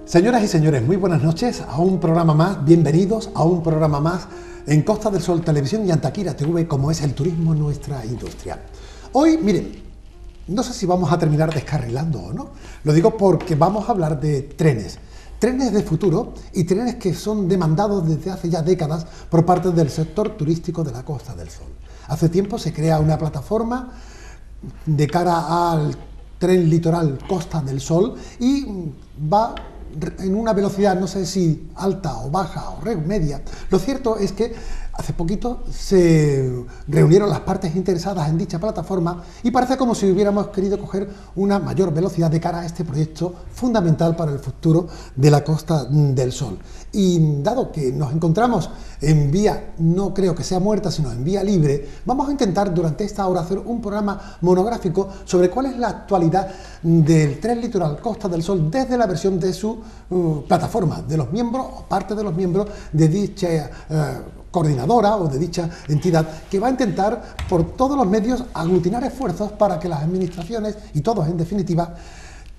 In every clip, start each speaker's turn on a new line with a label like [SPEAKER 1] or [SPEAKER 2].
[SPEAKER 1] Señoras y señores, muy buenas noches a un programa más, bienvenidos a un programa más en Costa del Sol Televisión y Antequera TV, como es el turismo nuestra industria. Hoy, miren, no sé si vamos a terminar descarrilando o no, lo digo porque vamos a hablar de trenes. Trenes de futuro y trenes que son demandados desde hace ya décadas por parte del sector turístico de la Costa del Sol. Hace tiempo se crea una plataforma de cara al tren litoral Costa del Sol y va en una velocidad, no sé si alta o baja o media. Lo cierto es que hace poquito se reunieron las partes interesadas en dicha plataforma y parece como si hubiéramos querido coger una mayor velocidad de cara a este proyecto fundamental para el futuro de la Costa del Sol. Y dado que nos encontramos en vía, no creo que sea muerta, sino en vía libre, vamos a intentar durante esta hora hacer un programa monográfico sobre cuál es la actualidad del tren litoral Costa del Sol desde la versión de su plataforma, de los miembros o parte de los miembros de dicha coordinadora o de dicha entidad, que va a intentar por todos los medios aglutinar esfuerzos para que las administraciones y todos en definitiva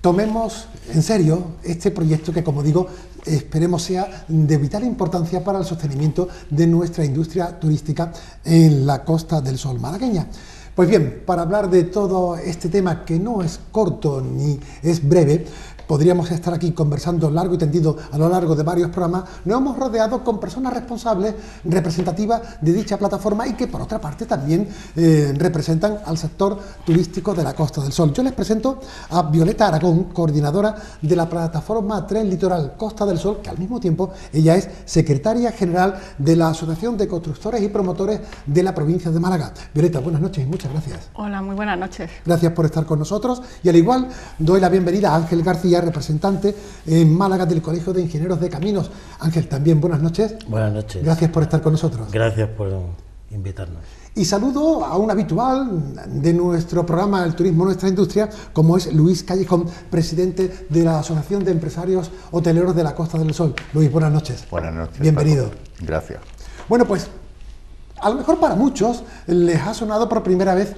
[SPEAKER 1] tomemos en serio este proyecto que, como digo, esperemos sea de vital importancia para el sostenimiento de nuestra industria turística en la Costa del Sol malagueña. Pues bien, para hablar de todo este tema que no es corto ni es breve, podríamos estar aquí conversando largo y tendido a lo largo de varios programas. Nos hemos rodeado con personas responsables, representativas de dicha plataforma y que por otra parte también representan al sector turístico de la Costa del Sol. Yo les presento a Violeta Aragón, coordinadora de la plataforma Tren Litoral Costa del Sol, que al mismo tiempo ella es secretaria general de la Asociación de Constructores y Promotores de la provincia de Málaga. Violeta, buenas noches y muchas gracias.
[SPEAKER 2] Hola, muy buenas noches.
[SPEAKER 1] Gracias por estar con nosotros y al igual doy la bienvenida a Ángel García, representante en Málaga del Colegio de Ingenieros de Caminos. Ángel, también buenas noches.
[SPEAKER 3] Buenas noches.
[SPEAKER 1] Gracias por estar con nosotros.
[SPEAKER 3] Gracias por invitarnos.
[SPEAKER 1] Y saludo a un habitual de nuestro programa El Turismo Nuestra Industria, como es Luis Callejón, presidente de la Asociación de Empresarios Hoteleros de la Costa del Sol. Luis, buenas noches.
[SPEAKER 4] Buenas noches.
[SPEAKER 1] Bienvenido.
[SPEAKER 4] Paco. Gracias.
[SPEAKER 1] Bueno, pues a lo mejor para muchos les ha sonado por primera vez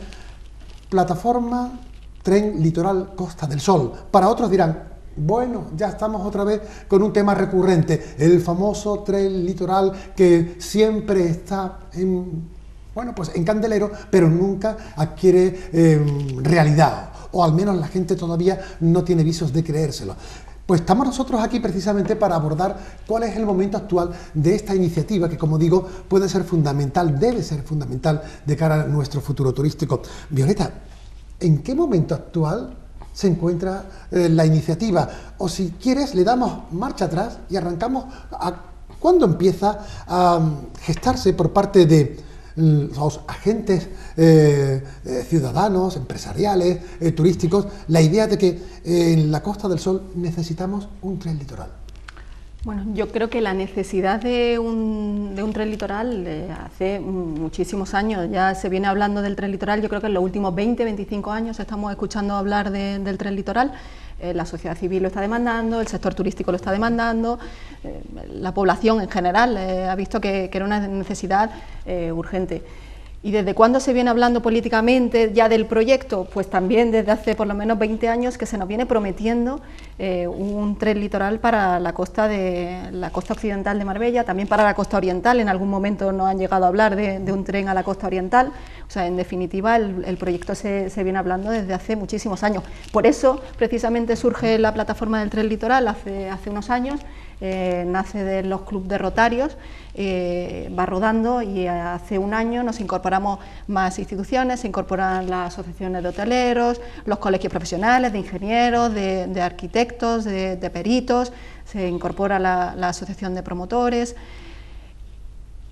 [SPEAKER 1] plataforma Tren Litoral Costa del Sol. Para otros dirán, bueno, ya estamos otra vez con un tema recurrente, el famoso tren litoral que siempre está en candelero, pero nunca adquiere realidad, o al menos la gente todavía no tiene visos de creérselo. Pues estamos nosotros aquí precisamente para abordar cuál es el momento actual de esta iniciativa que, como digo, puede ser fundamental, debe ser fundamental de cara a nuestro futuro turístico. Violeta, ¿en qué momento actual se encuentra la iniciativa? O si quieres, le damos marcha atrás y arrancamos a cuándo empieza a gestarse por parte de los agentes ciudadanos, empresariales, turísticos, la idea de que en la Costa del Sol necesitamos un tren litoral.
[SPEAKER 2] Bueno, yo creo que la necesidad de un tren litoral hace muchísimos años, ya se viene hablando del tren litoral. Yo creo que en los últimos 20-25 años estamos escuchando hablar del tren litoral. La sociedad civil lo está demandando, el sector turístico lo está demandando, la población en general ha visto que era una necesidad urgente. ¿Y desde cuándo se viene hablando políticamente ya del proyecto? Pues también desde hace por lo menos 20 años que se nos viene prometiendo un tren litoral para la costa occidental de Marbella, también para la costa oriental. En algún momento nos han llegado a hablar de un tren a la costa oriental. O sea, en definitiva, el proyecto se viene hablando desde hace muchísimos años. Por eso, precisamente, surge la plataforma del tren litoral hace unos años. Nace de los clubes de Rotarios, va rodando y hace un año nos incorporamos más instituciones, se incorporan las asociaciones de hoteleros, los colegios profesionales, de ingenieros, de arquitectos, de peritos, se incorpora la asociación de promotores.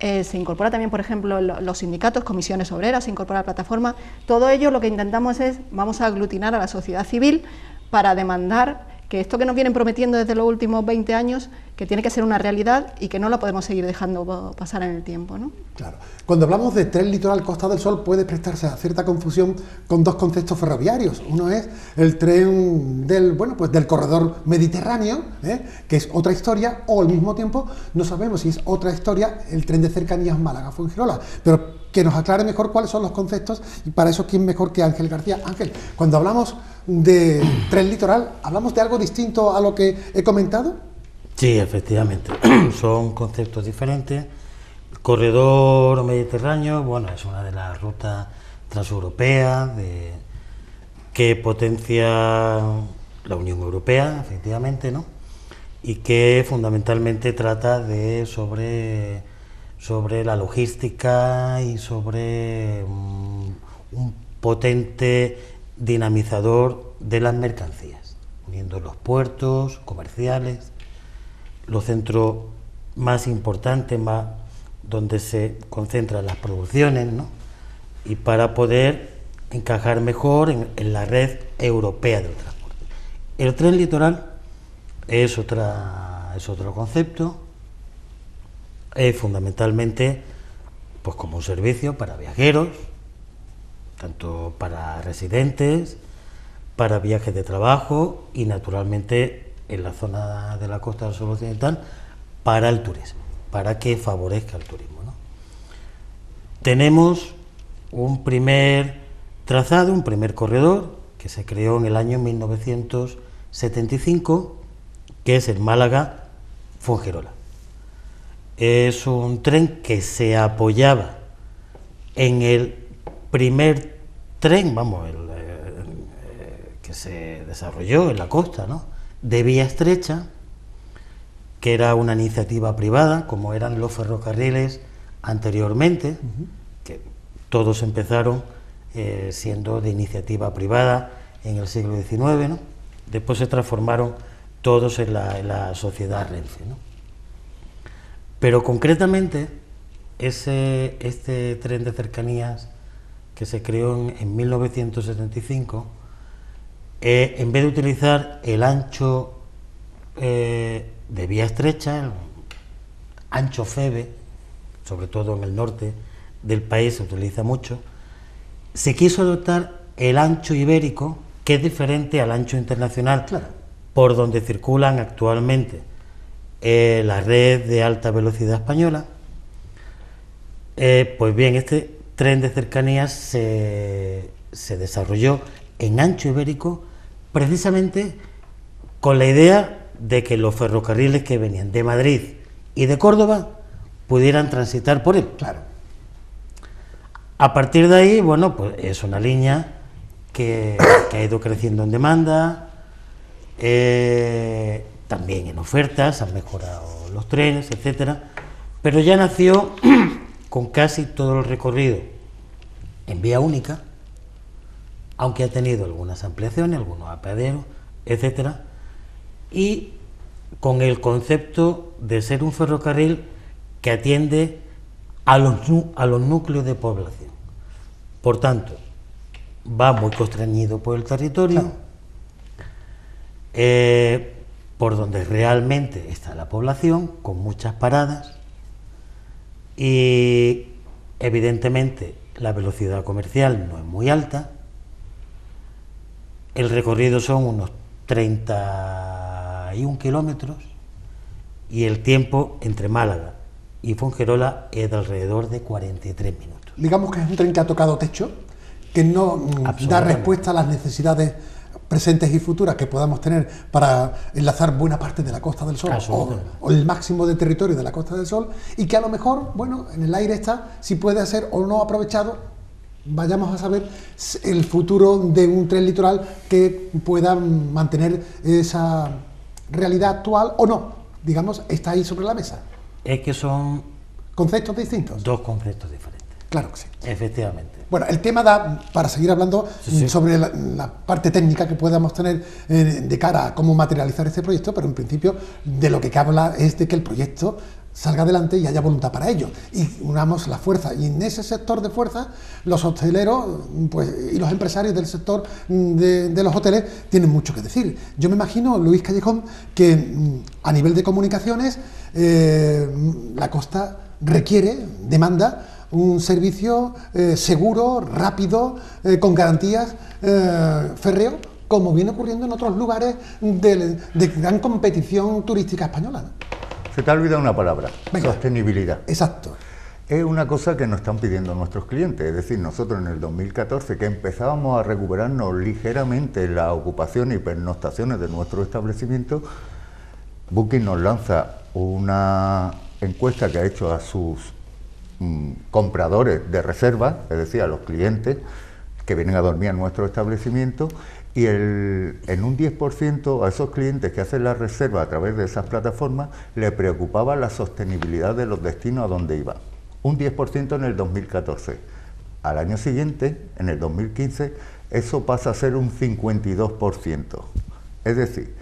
[SPEAKER 2] Se incorpora también, por ejemplo, los sindicatos, comisiones obreras, se incorpora la plataforma. Todo ello lo que intentamos es, vamos a aglutinar a la sociedad civil para demandar que esto que nos vienen prometiendo desde los últimos 20 años, que tiene que ser una realidad y que no la podemos seguir dejando pasar en el tiempo, ¿no?
[SPEAKER 1] Claro. Cuando hablamos de tren litoral Costa del Sol puede prestarse a cierta confusión con dos conceptos ferroviarios. Uno es el tren del corredor mediterráneo, que es otra historia, o al mismo tiempo no sabemos si es otra historia el tren de cercanías Málaga-Fuengirola. Pero que nos aclare mejor cuáles son los conceptos y para eso quién mejor que Ángel García. Ángel, cuando hablamos de tren litoral, ¿hablamos de algo distinto a lo que he comentado?
[SPEAKER 3] Sí, efectivamente, son conceptos diferentes. El corredor mediterráneo, bueno, es una de las rutas transeuropeas que potencia la Unión Europea, efectivamente, ¿no? Y que fundamentalmente trata sobre la logística y sobre un potente dinamizador de las mercancías, uniendo los puertos comerciales, los centros más importantes, donde se concentran las producciones, ¿no? Y para poder encajar mejor en la red europea del transporte. El tren litoral es otro concepto, es fundamentalmente pues como un servicio para viajeros, tanto para residentes, para viajes de trabajo y naturalmente en la zona de la Costa del Sol Occidental para el turismo, para que favorezca el turismo, ¿no? Tenemos un primer trazado, un primer corredor que se creó en el año 1975, que es el Málaga-Fuengirola. Es un tren que se apoyaba en el primer tren, que se desarrolló en la costa, ¿no?, de vía estrecha, que era una iniciativa privada, como eran los ferrocarriles anteriormente, que todos empezaron siendo de iniciativa privada en el siglo XIX, ¿no? Después se transformaron todos en la sociedad Renfe, ¿no? Pero concretamente, este tren de cercanías que se creó en 1975, en vez de utilizar el ancho de vía estrecha, el ancho FEBE, sobre todo en el norte del país se utiliza mucho, se quiso adoptar el ancho ibérico, que es diferente al ancho internacional,
[SPEAKER 1] claro,
[SPEAKER 3] por donde circulan actualmente la red de alta velocidad española. Pues bien, este tren de cercanías se desarrolló en ancho ibérico precisamente con la idea de que los ferrocarriles que venían de Madrid y de Córdoba pudieran transitar por él.
[SPEAKER 1] Claro.
[SPEAKER 3] A partir de ahí, bueno, pues es una línea que ha ido creciendo en demanda, también en ofertas, han mejorado los trenes, etcétera, pero ya nació con casi todo el recorrido en vía única, aunque ha tenido algunas ampliaciones, algunos apeaderos, etcétera, y con el concepto de ser un ferrocarril que atiende a los núcleos de población. Por tanto, va muy constreñido por el territorio, por donde realmente está la población, con muchas paradas, y evidentemente la velocidad comercial no es muy alta. El recorrido son unos 31 kilómetros y el tiempo entre Málaga y Fuengirola es de alrededor de 43 minutos.
[SPEAKER 1] Digamos que es un tren que ha tocado techo, que no da respuesta a las necesidades presentes y futuras que podamos tener para enlazar buena parte de la Costa del Sol o el máximo de territorio de la Costa del Sol, y que a lo mejor, bueno, en el aire está, si puede ser o no aprovechado. Vayamos a saber el futuro de un tren litoral que pueda mantener esa realidad actual o no. Digamos, está ahí sobre la mesa.
[SPEAKER 3] Es que son
[SPEAKER 1] conceptos distintos.
[SPEAKER 3] Dos conceptos diferentes.
[SPEAKER 1] Claro que sí.
[SPEAKER 3] Efectivamente.
[SPEAKER 1] Bueno, el tema da para seguir hablando sobre la parte técnica que podamos tener de cara a cómo materializar este proyecto, pero en principio de lo que habla es de que el proyecto salga adelante y haya voluntad para ello, y unamos la fuerza, y en ese sector de fuerza los hoteleros y los empresarios del sector de los hoteles tienen mucho que decir. Yo me imagino, Luis Callejón, que a nivel de comunicaciones la costa demanda un servicio seguro, rápido, con garantías, férreo, como viene ocurriendo en otros lugares de gran competición turística española, ¿no?
[SPEAKER 4] Se te ha olvidado una palabra:
[SPEAKER 1] venga,
[SPEAKER 4] sostenibilidad.
[SPEAKER 1] Exacto.
[SPEAKER 4] Es una cosa que nos están pidiendo nuestros clientes. Es decir, nosotros en el 2014, que empezábamos a recuperarnos ligeramente la ocupación y pernoctaciones de nuestro establecimiento, Booking nos lanza una encuesta que ha hecho a sus compradores de reserva, es decir, a los clientes que vienen a dormir en nuestro establecimiento, y en un 10% a esos clientes que hacen la reserva a través de esas plataformas le preocupaba la sostenibilidad de los destinos a donde iban. Un 10% en el 2014. Al año siguiente, en el 2015, eso pasa a ser un 52%. Es decir,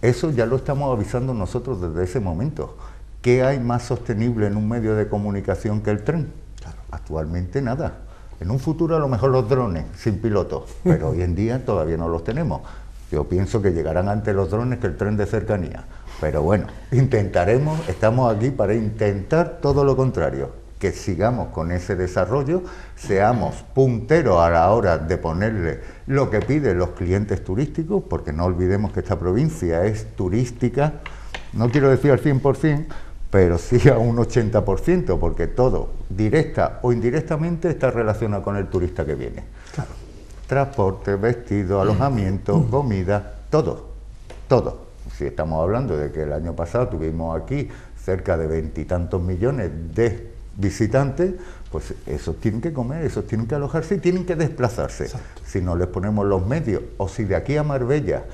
[SPEAKER 4] eso ya lo estamos avisando nosotros desde ese momento. ¿Qué hay más sostenible en un medio de comunicación que el tren? Claro. Actualmente nada. En un futuro a lo mejor los drones sin piloto, pero hoy en día todavía no los tenemos. Yo pienso que llegarán antes los drones que el tren de cercanía. Pero bueno, intentaremos, estamos aquí para intentar todo lo contrario, que sigamos con ese desarrollo, seamos punteros a la hora de ponerle lo que piden los clientes turísticos, porque no olvidemos que esta provincia es turística, no quiero decir al 100%, pero sí a un 80%, porque todo, directa o indirectamente, está relacionado con el turista que viene. Claro. Transporte, vestido, alojamiento, comida, todo, todo. Si estamos hablando de que el año pasado tuvimos aquí cerca de 20 y tantos millones de visitantes, pues esos tienen que comer, esos tienen que alojarse y tienen que desplazarse. Exacto. Si no les ponemos los medios, o si de aquí a Marbella,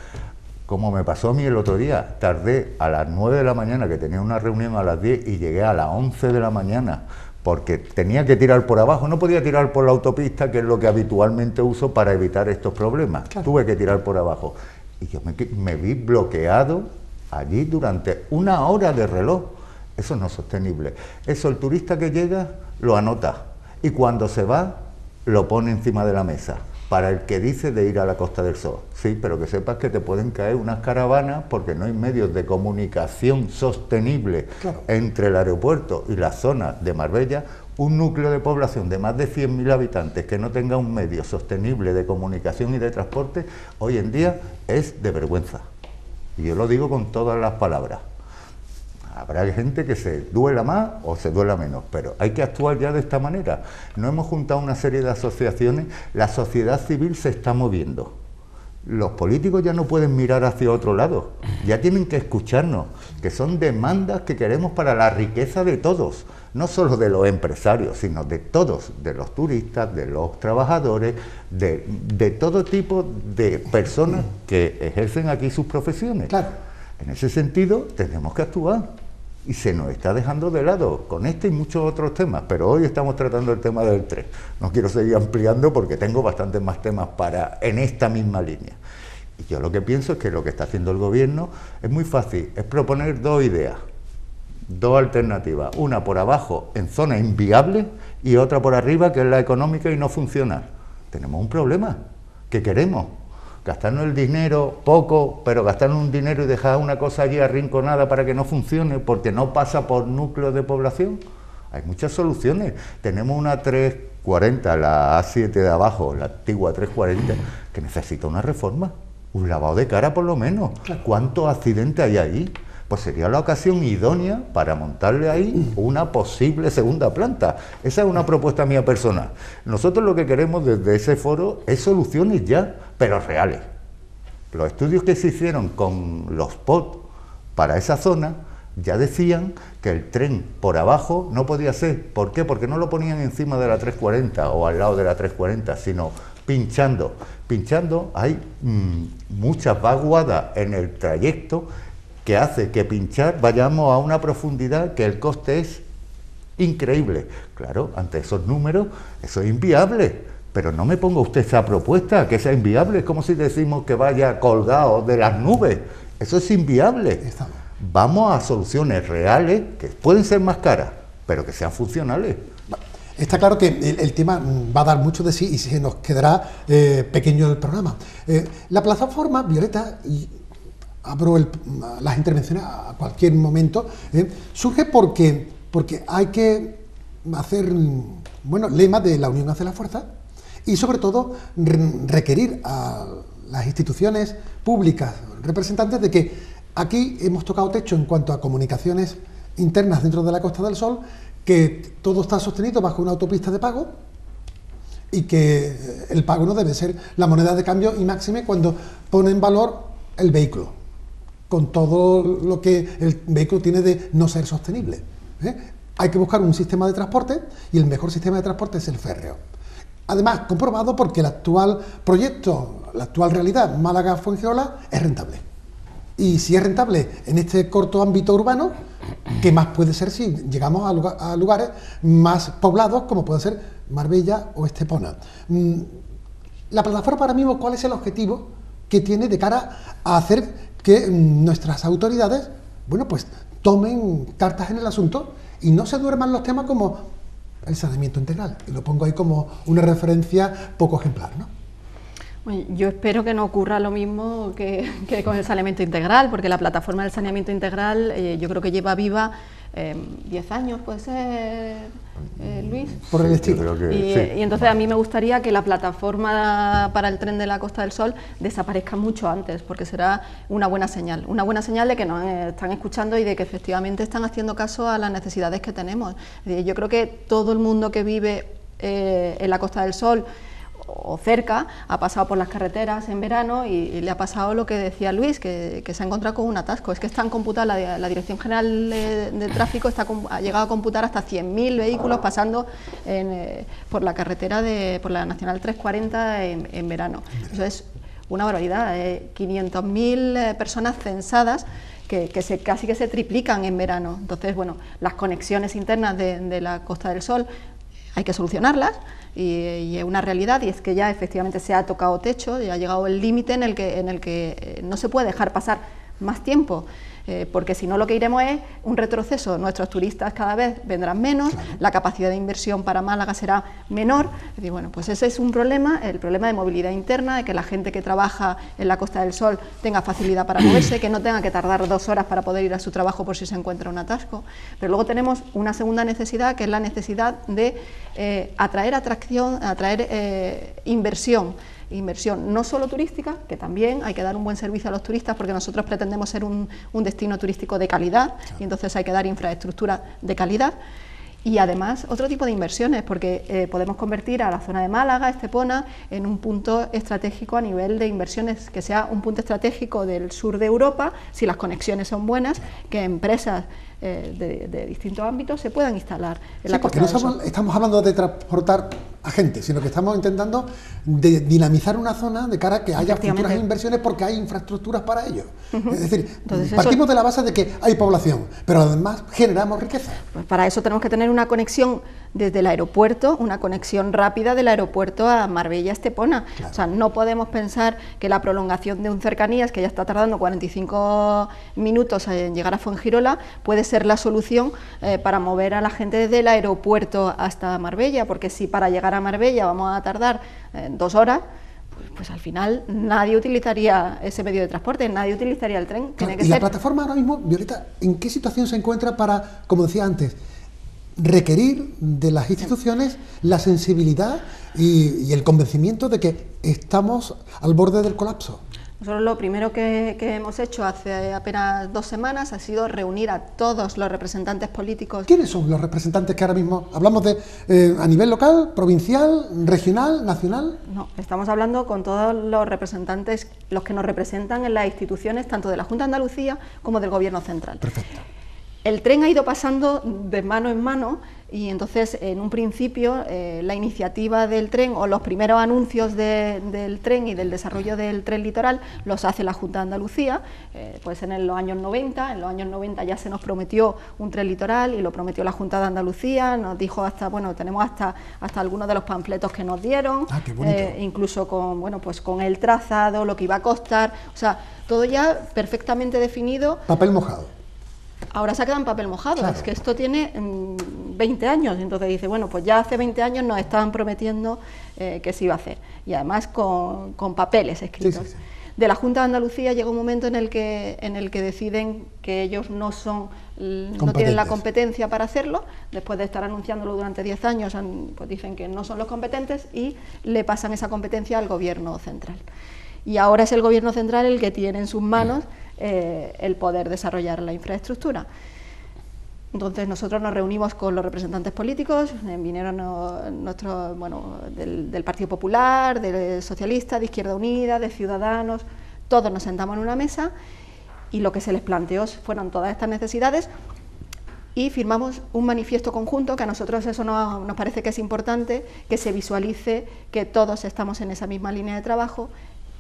[SPEAKER 4] como me pasó a mí el otro día, tardé a las 9 de la mañana, que tenía una reunión a las 10, y llegué a las 11 de la mañana, porque tenía que tirar por abajo, no podía tirar por la autopista, que es lo que habitualmente uso para evitar estos problemas. Claro. Tuve que tirar por abajo. Y yo me vi bloqueado allí durante una hora de reloj. Eso no es sostenible. Eso el turista que llega lo anota, y cuando se va lo pone encima de la mesa. Para el que dice de ir a la Costa del Sol. Sí, pero que sepas que te pueden caer unas caravanas porque no hay medios de comunicación sostenible. Claro. Entre el aeropuerto y la zona de Marbella. Un núcleo de población de más de 100.000 habitantes que no tenga un medio sostenible de comunicación y de transporte, hoy en día es de vergüenza. Y yo lo digo con todas las palabras. Habrá gente que se duela más o se duela menos, pero hay que actuar ya de esta manera. No hemos juntado una serie de asociaciones, la sociedad civil se está moviendo. Los políticos ya no pueden mirar hacia otro lado, ya tienen que escucharnos, que son demandas que queremos para la riqueza de todos, no solo de los empresarios, sino de todos, de los turistas, de los trabajadores, de todo tipo de personas que ejercen aquí sus profesiones. Claro. En ese sentido, tenemos que actuar. Y se nos está dejando de lado con este y muchos otros temas, pero hoy estamos tratando el tema del tren. No quiero seguir ampliando porque tengo bastantes más temas en esta misma línea. Y yo lo que pienso es que lo que está haciendo el gobierno es muy fácil, es proponer dos ideas, dos alternativas, una por abajo en zonas inviables y otra por arriba que es la económica y no funciona. Tenemos un problema. ¿Qué queremos? Gastarnos el dinero poco, pero gastarnos un dinero y dejar una cosa allí arrinconada para que no funcione, porque no pasa por núcleos de población. Hay muchas soluciones. Tenemos una 340, la A7 de abajo, la antigua 340, que necesita una reforma, un lavado de cara por lo menos. ¿Cuántos accidentes hay ahí? Pues sería la ocasión idónea para montarle ahí una posible segunda planta. Esa es una propuesta mía personal. Nosotros lo que queremos desde ese foro es soluciones ya, pero reales. Los estudios que se hicieron con los POT para esa zona ya decían que el tren por abajo no podía ser. ¿Por qué? Porque no lo ponían encima de la 340 o al lado de la 340, sino pinchando. Pinchando hay muchas vaguadas en el trayecto que hace que pinchar vayamos a una profundidad que el coste es increíble. Claro, ante esos números, eso es inviable. Pero no me ponga usted esa propuesta, que sea inviable. Es como si decimos que vaya colgado de las nubes. Eso es inviable. Vamos a soluciones reales, que pueden ser más caras, pero que sean funcionales.
[SPEAKER 1] Está claro que el tema va a dar mucho de sí y se nos quedará pequeño el programa. La plataforma Violeta, y abro las intervenciones a cualquier momento, surge porque hay que hacer lema de la unión hace la fuerza y sobre todo requerir a las instituciones públicas representantes de que aquí hemos tocado techo en cuanto a comunicaciones internas dentro de la Costa del Sol, que todo está sostenido bajo una autopista de pago y que el pago no debe ser la moneda de cambio y máxime cuando pone en valor el vehículo. con todo lo que el vehículo tiene de no ser sostenible. Hay que buscar un sistema de transporte y el mejor sistema de transporte es el férreo. Además, comprobado porque el actual proyecto, la actual realidad Málaga-Fuengirola es rentable. Y si es rentable en este corto ámbito urbano, ¿qué más puede ser si llegamos a lugares más poblados como puede ser Marbella o Estepona? La plataforma ahora mismo, ¿cuál es el objetivo que tiene de cara a hacer que nuestras autoridades, bueno, pues tomen cartas en el asunto y no se duerman los temas como el saneamiento integral? Y lo pongo ahí como una referencia poco ejemplar, ¿no?
[SPEAKER 2] Yo espero que no ocurra lo mismo que con el saneamiento integral, porque la plataforma del saneamiento integral yo creo que lleva viva 10 años, ¿puede ser, Luis?
[SPEAKER 1] Por el estilo.
[SPEAKER 2] Y entonces a mí me gustaría que la plataforma para el tren de la Costa del Sol desaparezca mucho antes, porque será una buena señal de que nos están escuchando y de que efectivamente están haciendo caso a las necesidades que tenemos. Yo creo que todo el mundo que vive en la Costa del Sol o cerca, ha pasado por las carreteras en verano y le ha pasado lo que decía Luis, que se ha encontrado con un atasco. Es que están computados, la Dirección General de Tráfico ha llegado a computar hasta 100.000 vehículos pasando por la carretera, por la Nacional 340 en verano. Eso es una barbaridad, 500.000 personas censadas que casi que se triplican en verano. Entonces, bueno, las conexiones internas de la Costa del Sol hay que solucionarlas y es una realidad, y es que ya efectivamente se ha tocado techo, ya ha llegado el límite en el que no se puede dejar pasar más tiempo, porque si no lo que iremos es un retroceso. Nuestros turistas cada vez vendrán menos, la capacidad de inversión para Málaga será menor. Y bueno, pues ese es un problema, el problema de movilidad interna, de que la gente que trabaja en la Costa del Sol tenga facilidad para moverse, que no tenga que tardar 2 horas para poder ir a su trabajo por si se encuentra un atasco. Pero luego tenemos una segunda necesidad, que es la necesidad de atraer inversión no solo turística, que también hay que dar un buen servicio a los turistas, porque nosotros pretendemos ser un destino turístico de calidad, y entonces hay que dar infraestructura de calidad, y además otro tipo de inversiones, porque podemos convertir a la zona de Málaga, Estepona, en un punto estratégico a nivel de inversiones, que sea un punto estratégico del sur de Europa, si las conexiones son buenas, que empresas de distintos ámbitos se puedan instalar en la Costa del Sol.
[SPEAKER 1] No estamos hablando de transportar a gente, sino que estamos intentando de dinamizar una zona de cara a que haya futuras inversiones, porque hay infraestructuras para ello. Es decir, entonces, partimos de la base de que hay población, pero además generamos riqueza.
[SPEAKER 2] Pues para eso tenemos que tener una conexión desde el aeropuerto, una conexión rápida del aeropuerto a Marbella-Estepona. Claro. O sea, no podemos pensar que la prolongación de un Cercanías, que ya está tardando 45 minutos en llegar a Fuengirola, puede ser la solución para mover a la gente desde el aeropuerto hasta Marbella, porque si para llegar a Marbella vamos a tardar 2 horas, pues al final nadie utilizaría ese medio de transporte, nadie utilizaría el tren.
[SPEAKER 1] Claro, y la plataforma ahora mismo, Violeta, ¿en qué situación se encuentra para, como decía antes, requerir de las instituciones la sensibilidad y el convencimiento de que estamos al borde del colapso?
[SPEAKER 2] Nosotros lo primero que hemos hecho hace apenas 2 semanas ha sido reunir a todos los representantes políticos.
[SPEAKER 1] ¿Quiénes son los representantes que ahora mismo hablamos de a nivel local, provincial, regional, nacional?
[SPEAKER 2] No, estamos hablando con todos los representantes, los que nos representan en las instituciones, tanto de la Junta de Andalucía como del Gobierno central.
[SPEAKER 1] Perfecto.
[SPEAKER 2] El tren ha ido pasando de mano en mano, y entonces en un principio la iniciativa del tren o los primeros anuncios del tren y del desarrollo del tren litoral los hace la Junta de Andalucía, pues en los años 90. En los años 90 ya se nos prometió un tren litoral y lo prometió la Junta de Andalucía, nos dijo tenemos hasta algunos de los panfletos que nos dieron, incluso con el trazado, lo que iba a costar, o sea, todo ya perfectamente definido.
[SPEAKER 1] Papel mojado.
[SPEAKER 2] Ahora se ha quedado en papel mojado, claro. Es que esto tiene 20 años, entonces dice, bueno, pues ya hace 20 años nos estaban prometiendo que se iba a hacer, y además con papeles escritos. Sí. De la Junta de Andalucía llega un momento en el que deciden que ellos no tienen la competencia para hacerlo. Después de estar anunciándolo durante 10 años, pues dicen que no son los competentes y le pasan esa competencia al Gobierno central. Y ahora es el Gobierno central el que tiene en sus manos el poder desarrollar la infraestructura. Entonces nosotros nos reunimos con los representantes políticos, vinieron del Partido Popular, del Socialista, de Izquierda Unida, de Ciudadanos, todos nos sentamos en una mesa y lo que se les planteó fueron todas estas necesidades, y firmamos un manifiesto conjunto, que a nosotros eso nos parece que es importante, que se visualice que todos estamos en esa misma línea de trabajo,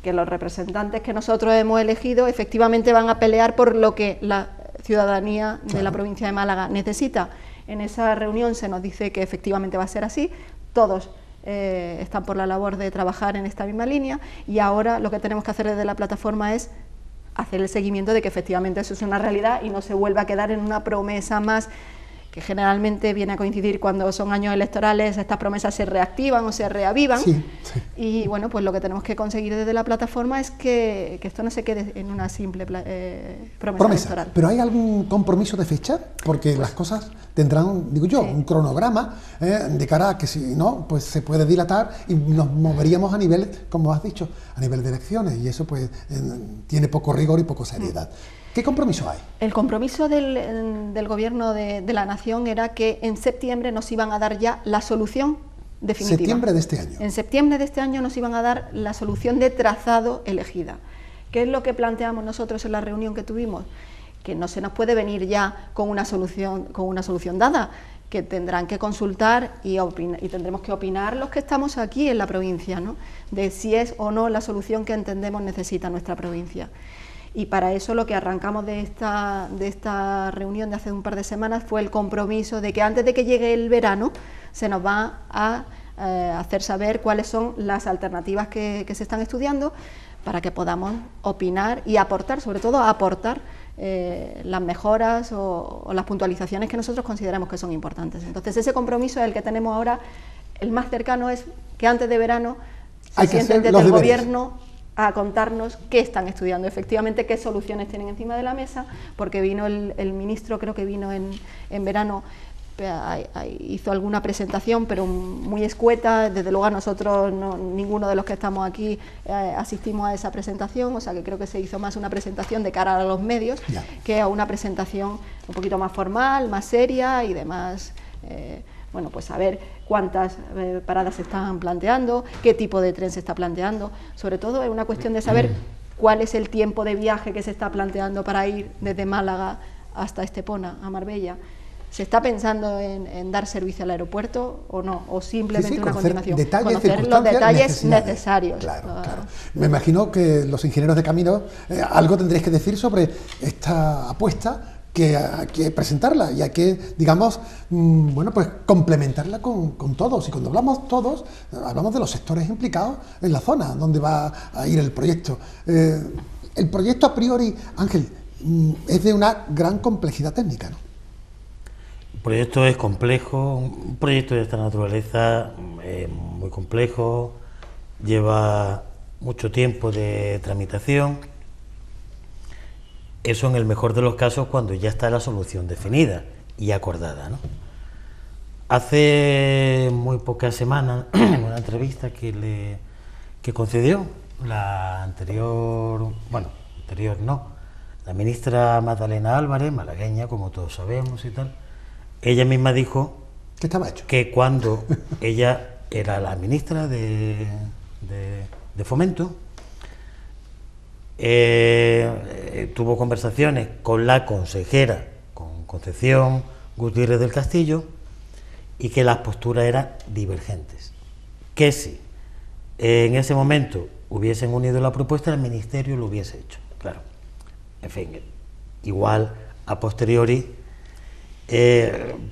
[SPEAKER 2] que los representantes que nosotros hemos elegido efectivamente van a pelear por lo que la ciudadanía de la provincia de Málaga necesita. En esa reunión se nos dice que efectivamente va a ser así, todos están por la labor de trabajar en esta misma línea, y ahora lo que tenemos que hacer desde la plataforma es hacer el seguimiento de que efectivamente eso es una realidad y no se vuelva a quedar en una promesa más, que generalmente viene a coincidir cuando son años electorales, estas promesas se reactivan o se reavivan.
[SPEAKER 1] Sí, sí.
[SPEAKER 2] Y bueno, pues lo que tenemos que conseguir desde la plataforma es que esto no se quede en una simple promesa electoral.
[SPEAKER 1] ¿Pero hay algún compromiso de fecha? Porque las cosas tendrán, digo yo, un cronograma de cara a que si no, pues se puede dilatar y nos moveríamos a nivel, como has dicho, a nivel de elecciones, y eso pues tiene poco rigor y poco seriedad. ¿Qué compromiso hay?
[SPEAKER 2] El compromiso del Gobierno de la Nación era que en septiembre nos iban a dar ya la solución definitiva.
[SPEAKER 1] ¿Septiembre de este año?
[SPEAKER 2] En septiembre de este año nos iban a dar la solución de trazado elegida. ¿Qué es lo que planteamos nosotros en la reunión que tuvimos? Que no se nos puede venir ya con una solución dada, que tendrán que consultar y tendremos que opinar los que estamos aquí en la provincia, ¿no?, de si es o no la solución que entendemos necesita nuestra provincia. Y para eso lo que arrancamos de esta reunión de hace un par de semanas fue el compromiso de que antes de que llegue el verano se nos va a hacer saber cuáles son las alternativas que se están estudiando, para que podamos opinar y aportar, sobre todo aportar las mejoras o las puntualizaciones que nosotros consideramos que son importantes. Entonces ese compromiso es el que tenemos ahora. El más cercano es que antes de verano se sienten desde el Gobierno a contarnos qué están estudiando, efectivamente qué soluciones tienen encima de la mesa, porque vino el ministro, creo que vino en verano, hizo alguna presentación, pero muy escueta. Desde luego a nosotros, ninguno de los que estamos aquí asistimos a esa presentación, o sea que creo que se hizo más una presentación de cara a los medios que a una presentación un poquito más formal, más seria y demás. Bueno, pues saber cuántas paradas se están planteando, qué tipo de tren se está planteando. Sobre todo es una cuestión de saber cuál es el tiempo de viaje que se está planteando para ir desde Málaga hasta Estepona, a Marbella. ¿Se está pensando en dar servicio al aeropuerto o no? ¿O simplemente una continuación?
[SPEAKER 1] Conocer
[SPEAKER 2] los detalles necesarios.
[SPEAKER 1] Claro, claro. Me imagino que los ingenieros de camino algo tendréis que decir sobre esta apuesta, que hay que presentarla y hay que, digamos, bueno, pues complementarla con todos. Y cuando hablamos todos, hablamos de los sectores implicados en la zona donde va a ir el proyecto. El proyecto a priori, Ángel, es de una gran complejidad técnica, ¿no?
[SPEAKER 3] El proyecto es complejo, un proyecto de esta naturaleza es muy complejo, lleva mucho tiempo de tramitación. Eso en el mejor de los casos cuando ya está la solución definida y acordada, ¿no? Hace muy pocas semanas, en una entrevista que concedió la la ministra Magdalena Álvarez, malagueña, como todos sabemos y tal, ella misma dijo
[SPEAKER 1] ¿qué estaba hecho?
[SPEAKER 3] Que cuando ella era la ministra de Fomento, tuvo conversaciones con la consejera, con Concepción Gutiérrez del Castillo, y que las posturas eran divergentes. Que si en ese momento hubiesen unido la propuesta, el Ministerio lo hubiese hecho, claro. En fin, igual a posteriori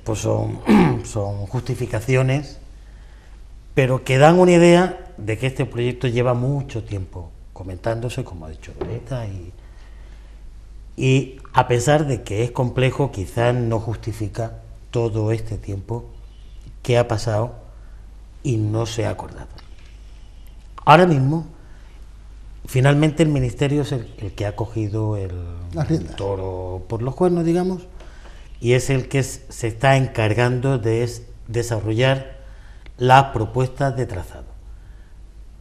[SPEAKER 3] pues son justificaciones, pero que dan una idea de que este proyecto lleva mucho tiempo comentándose, como ha dicho Loreta, y a pesar de que es complejo, quizás no justifica todo este tiempo que ha pasado y no se ha acordado. Ahora mismo, finalmente el Ministerio es el que ha cogido el toro por los cuernos, digamos, y es el que se está encargando de desarrollar las propuestas de trazado.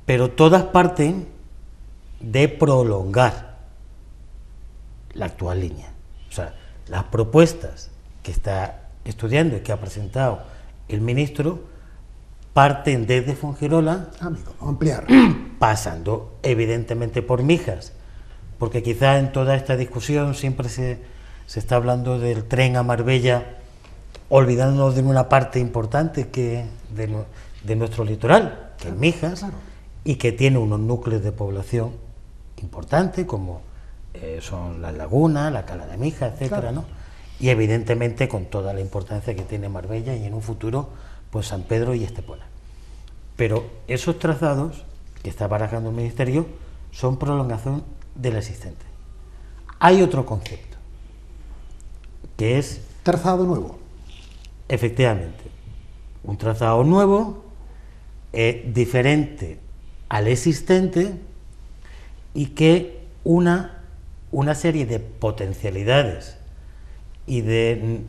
[SPEAKER 3] Pero todas parten de prolongar la actual línea. O sea, las propuestas que está estudiando y que ha presentado el ministro parten desde Fuengirola,
[SPEAKER 1] amigo, ampliar,
[SPEAKER 3] pasando evidentemente por Mijas, porque quizá en toda esta discusión siempre se está hablando del tren a Marbella, olvidándonos de una parte importante que de nuestro litoral, que es Mijas,
[SPEAKER 1] claro.
[SPEAKER 3] Y que tiene unos núcleos de población importantes, como son las lagunas, la Cala de Mijas, etcétera,
[SPEAKER 1] Claro.
[SPEAKER 3] ¿no? Y evidentemente con toda la importancia que tiene Marbella y en un futuro, pues San Pedro y Estepona. Pero esos trazados que está barajando el Ministerio son prolongación del existente. Hay otro concepto, que es,
[SPEAKER 1] Trazado nuevo.
[SPEAKER 3] efectivamente, un trazado nuevo, diferente al existente, y que una serie de potencialidades y de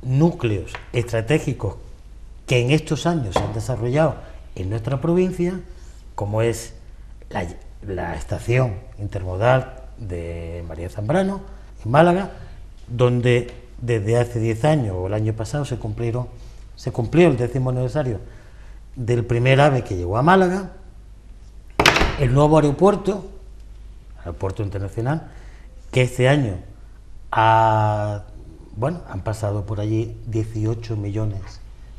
[SPEAKER 3] núcleos estratégicos que en estos años se han desarrollado en nuestra provincia, como es la estación intermodal de María Zambrano, en Málaga, donde desde hace 10 años, o el año pasado, se cumplió el 10º aniversario del primer AVE que llegó a Málaga, el nuevo aeropuerto internacional, que este año han pasado por allí 18 millones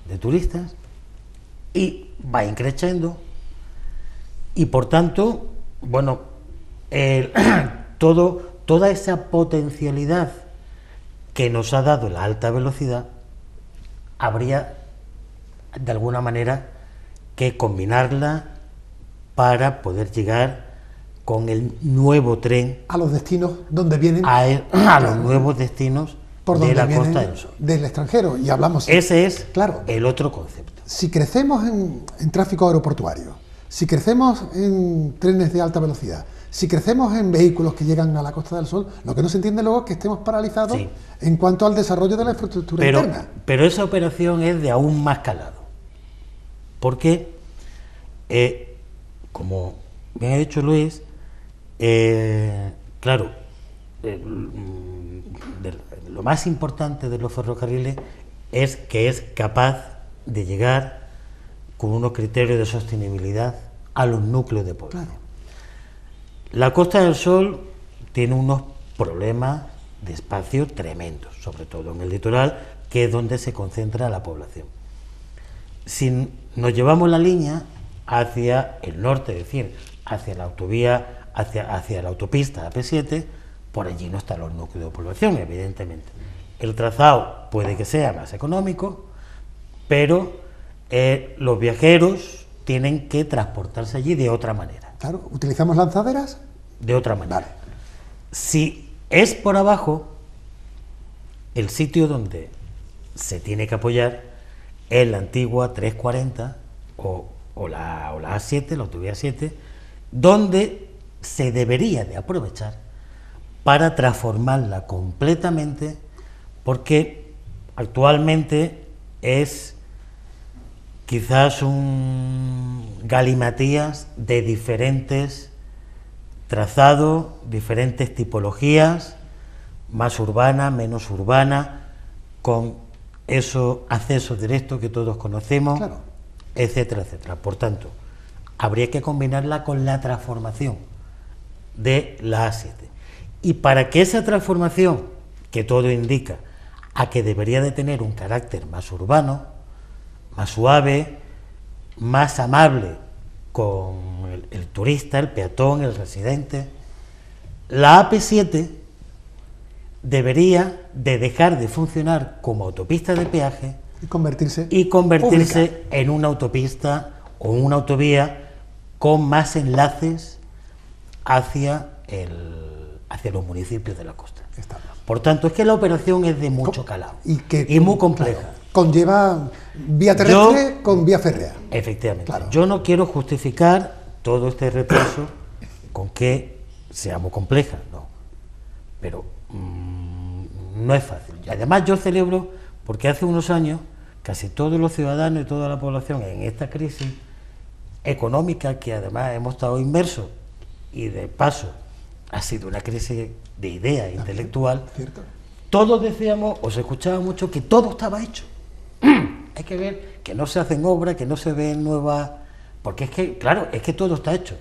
[SPEAKER 3] de turistas y va increciendo, y por tanto, toda esa potencialidad que nos ha dado la alta velocidad, habría de alguna manera que combinarla para poder llegar con el nuevo tren
[SPEAKER 1] A los destinos donde vienen.
[SPEAKER 3] a los nuevos destinos
[SPEAKER 1] por
[SPEAKER 3] de
[SPEAKER 1] donde
[SPEAKER 3] la
[SPEAKER 1] vienen
[SPEAKER 3] Costa del Sol.
[SPEAKER 1] del extranjero. Y hablamos.
[SPEAKER 3] Ese es
[SPEAKER 1] Claro.
[SPEAKER 3] el otro concepto.
[SPEAKER 1] Si crecemos en tráfico aeroportuario, si crecemos en trenes de alta velocidad, si crecemos en vehículos que llegan a la Costa del Sol, lo que no se entiende luego es que estemos paralizados
[SPEAKER 3] Sí.
[SPEAKER 1] en cuanto al desarrollo de la infraestructura interna.
[SPEAKER 3] Pero esa operación es de aún más calado, porque, como bien ha dicho Luis, claro, lo más importante de los ferrocarriles es que es capaz de llegar con unos criterios de sostenibilidad a los núcleos de población.
[SPEAKER 1] Claro.
[SPEAKER 3] La Costa del Sol tiene unos problemas de espacio tremendos, sobre todo en el litoral, que es donde se concentra la población. Si nos llevamos la línea hacia el norte, es decir, hacia la autovía, hacia la autopista AP7, por allí no están los núcleos de población, evidentemente. El trazado puede que sea más económico, pero los viajeros tienen que transportarse allí de otra manera.
[SPEAKER 1] Claro, utilizamos lanzaderas.
[SPEAKER 3] De otra manera.
[SPEAKER 1] Vale.
[SPEAKER 3] Si es por abajo, el sitio donde se tiene que apoyar es la antigua 340 o la A7, la autovía 7, donde se debería de aprovechar para transformarla completamente, porque actualmente es quizás un galimatías de diferentes trazados, diferentes tipologías, más urbana, menos urbana, con esos accesos directos que todos conocemos,
[SPEAKER 1] Claro.
[SPEAKER 3] etcétera, etcétera. Por tanto, habría que combinarla con la transformación de la A7. Y para que esa transformación, que todo indica a que debería de tener un carácter más urbano, más suave, más amable con el turista, el peatón, el residente, la AP7 debería de dejar de funcionar como autopista de peaje
[SPEAKER 1] Y convertirse.
[SPEAKER 3] convertirse
[SPEAKER 1] pública.
[SPEAKER 3] en una autopista o una autovía con más enlaces hacia los municipios de la costa.
[SPEAKER 1] Está bien.
[SPEAKER 3] Por tanto, es que la operación es de mucho calado y muy compleja.
[SPEAKER 1] Claro, conlleva vía terrestre con vía férrea.
[SPEAKER 3] Efectivamente.
[SPEAKER 1] Claro.
[SPEAKER 3] Yo no quiero justificar todo este retraso con que sea muy compleja, no. Pero no es fácil. Y además yo celebro, porque hace unos años casi todos los ciudadanos y toda la población en esta crisis económica, que además hemos estado inmersos, y de paso ha sido una crisis de idea intelectual,
[SPEAKER 1] ¿Cierto?
[SPEAKER 3] todos decíamos, o se escuchaba mucho, que todo estaba hecho. Hay que ver que no se hacen obras, que no se ven nuevas, porque es que, claro, es que todo está hecho.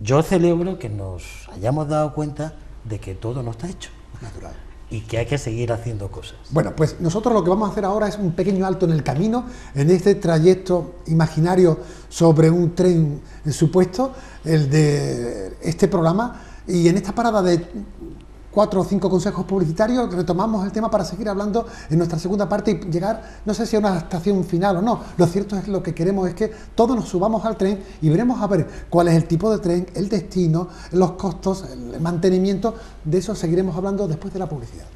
[SPEAKER 3] Yo celebro que nos hayamos dado cuenta de que todo no está hecho.
[SPEAKER 1] Natural.
[SPEAKER 3] Y que hay que seguir haciendo cosas.
[SPEAKER 1] Bueno, pues nosotros lo que vamos a hacer ahora es un pequeño alto en el camino, en este trayecto imaginario sobre un tren supuesto, el de este programa, y en esta parada de 4 o 5 consejos publicitarios retomamos el tema para seguir hablando en nuestra segunda parte y llegar, no sé si a una estación final o no. Lo cierto es que lo que queremos es que todos nos subamos al tren y veremos a ver cuál es el tipo de tren, el destino, los costos, el mantenimiento. De eso seguiremos hablando después de la publicidad.